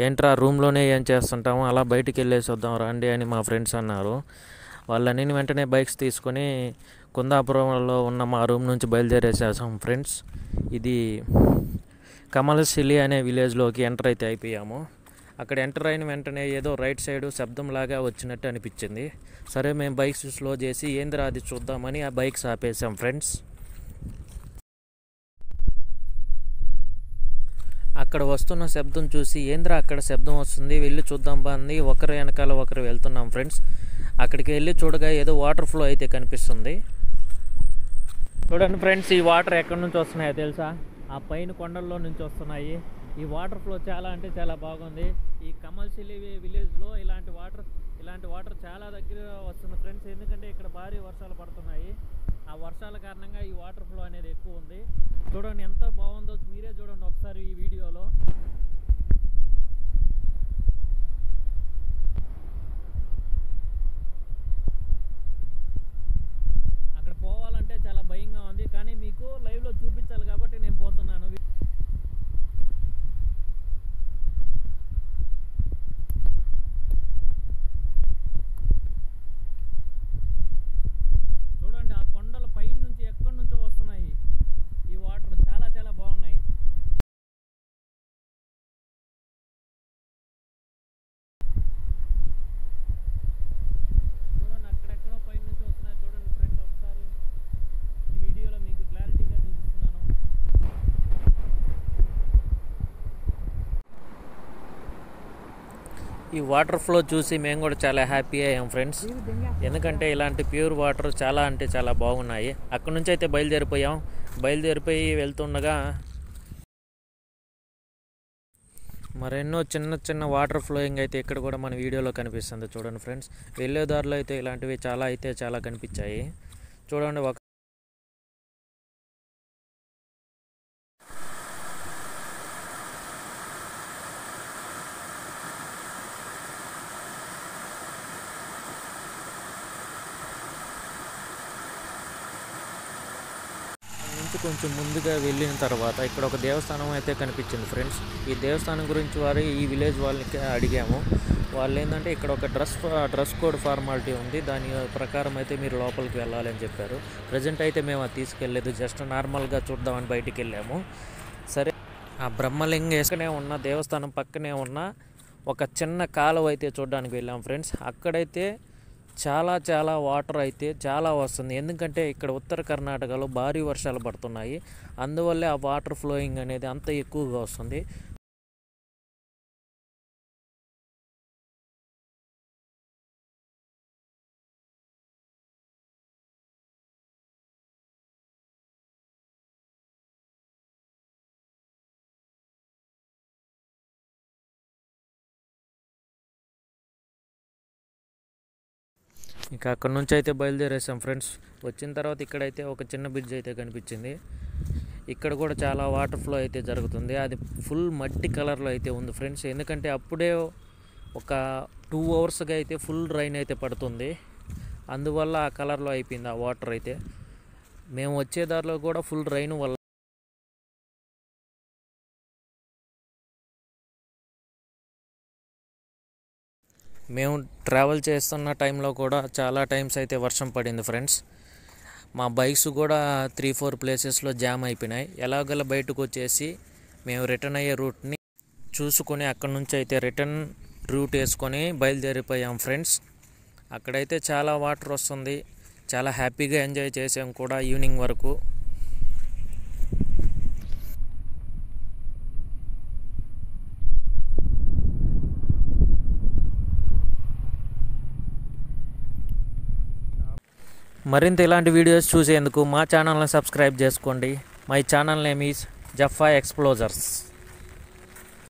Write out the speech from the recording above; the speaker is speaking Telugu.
ఏంట్రా రూమ్లోనే ఏం చేస్తుంటాము, అలా బయటికి వెళ్ళేసి వద్దాం రండి అని మా ఫ్రెండ్స్ అన్నారు. వాళ్ళని వెంటనే బైక్స్ తీసుకొని కుందాపురంలో ఉన్న మా రూమ్ నుంచి బయలుదేరేసేసాం ఫ్రెండ్స్. ఇది కమలశిలి అనే విలేజ్లోకి ఎంటర్ అయితే అయిపోయాము. అక్కడ ఎంటర్ అయిన వెంటనే ఏదో రైట్ సైడ్ శబ్దంలాగా వచ్చినట్టు అనిపించింది. సరే మేము బైక్స్ స్లో చేసి ఏందిరా అది చూద్దామని ఆ బైక్స్ ఆపేసాం ఫ్రెండ్స్. అక్కడ వస్తున్న శబ్దం చూసి ఏంద్రా అక్కడ శబ్దం వస్తుంది, వెళ్ళి చూద్దాం బాగుంది. ఒకరు వెనకాల ఒకరు వెళ్తున్నాం ఫ్రెండ్స్. అక్కడికి వెళ్ళి చూడగా ఏదో వాటర్ ఫ్లో అయితే కనిపిస్తుంది. చూడండి ఫ్రెండ్స్, ఈ వాటర్ ఎక్కడి నుంచి వస్తున్నాయో తెలుసా? ఆ పైన కొండల్లో నుంచి వస్తున్నాయి. ఈ వాటర్ ఫ్లో చాలా అంటే చాలా బాగుంది. ఈ కమల్శిలి విలేజ్లో ఇలాంటి వాటర్ చాలా దగ్గర వస్తుంది ఫ్రెండ్స్. ఎందుకంటే ఇక్కడ భారీ వర్షాలు పడుతున్నాయి. ఆ వర్షాల కారణంగా ఈ వాటర్ ఫ్లో అనేది ఎక్కువ ఉంది. చూడండి ఎంత బాగుందో, మీరే చూడండి ఒకసారి ఈ వీడియోలో. అక్కడ పోవాలంటే చాలా భయంగా ఉంది, కానీ మీకు లైవ్లో చూపించాలి కాబట్టి నేను పోతున్నాను. చూడండి ఆ కొండల పైన నుంచి ఎక్కడి నుంచో వస్తున్నాయి ఈ వాటర్, చాలా చాలా బాగున్నాయి. చూడండి అక్కడెక్కడో పైన నుంచి వస్తున్నాయి. చూడండి ఫ్రెండ్స్ ఒకసారి ఈ వీడియోలో మీకు క్లారిటీగా చూపిస్తున్నాను. ఈ వాటర్ ఫ్లో చూసి మేము కూడా చాలా హ్యాపీ అయ్యాం ఫ్రెండ్స్. ఎందుకంటే ఇలాంటి ప్యూర్ వాటర్ చాలా అంటే చాలా బాగున్నాయి. అక్కడ నుంచి అయితే బయలుదేరిపోయి వెళ్తుండగా మరెన్నో చిన్న చిన్న వాటర్ ఫ్లోయింగ్ అయితే ఇక్కడ కూడా మన వీడియోలో కనిపిస్తుంది. చూడండి ఫ్రెండ్స్, వెళ్ళే దారిలో అయితే ఇలాంటివి చాలా కనిపించాయి. చూడండి నుంచి కొంచెం ముందుగా వెళ్ళిన తర్వాత ఇక్కడ ఒక దేవస్థానం అయితే కనిపించింది ఫ్రెండ్స్. ఈ దేవస్థానం గురించి ఈ విలేజ్ వాళ్ళకి అడిగాము. వాళ్ళు ఏంటంటే ఇక్కడ ఒక డ్రెస్ కోడ్ ఫార్మాలిటీ ఉంది, దాని ప్రకారం అయితే మీరు లోపలికి వెళ్ళాలి అని చెప్పారు. ప్రజెంట్ అయితే మేము అది తీసుకెళ్ళలేదు, జస్ట్ నార్మల్గా చూద్దామని బయటికి వెళ్ళాము. సరే, ఆ బ్రహ్మలింగేశ్వరనే ఉన్న దేవస్థానం పక్కనే ఉన్న ఒక చిన్న కాలువ అయితే చూడడానికి వెళ్ళాము ఫ్రెండ్స్. అక్కడైతే చాలా వాటర్ అయితే చాలా వస్తుంది. ఎందుకంటే ఇక్కడ ఉత్తర కర్ణాటకలో భారీ వర్షాలు పడుతున్నాయి. అందువల్లే ఆ వాటర్ ఫ్లోయింగ్ అనేది అంత ఎక్కువగా వస్తుంది. ఇంకా అక్కడ నుంచి అయితే బయలుదేరేసాం ఫ్రెండ్స్. వచ్చిన తర్వాత ఇక్కడైతే ఒక చిన్న బ్రిడ్జ్ అయితే కనిపించింది. ఇక్కడ కూడా చాలా వాటర్ ఫ్లో అయితే జరుగుతుంది. అది ఫుల్ మట్టి కలర్లో అయితే ఉంది ఫ్రెండ్స్. ఎందుకంటే అప్పుడే ఒక 2 అవర్స్గా అయితే ఫుల్ రైన్ అయితే పడుతుంది. అందువల్ల ఆ కలర్లో అయిపోయింది ఆ వాటర్ అయితే. మేము వచ్చే దారిలో కూడా ఫుల్ రైన్ వల్ల మేము ట్రావెల్ చేస్తున్న టైంలో కూడా చాలా టైమ్స్ అయితే వర్షం పడింది ఫ్రెండ్స్. మా బైక్స్ కూడా 3-4 ప్లేసెస్లో జామ్ అయిపోయినాయి. ఎలాగలా బయటకు వచ్చేసి మేము రిటర్న్ అయ్యే రూట్ని చూసుకొని అక్కడ నుంచి అయితే రిటర్న్ రూట్ వేసుకొని బయలుదేరిపోయాం ఫ్రెండ్స్. అక్కడైతే చాలా వాటర్ వస్తుంది, చాలా హ్యాపీగా ఎంజాయ్ చేసాం కూడా ఈవినింగ్ వరకు. మరింత ఇలాంటి వీడియోస్ చూసేందుకు మా ఛానల్ని సబ్స్క్రైబ్ చేసుకోండి. My channel name is Jafa ఎక్స్ప్లోజర్స్.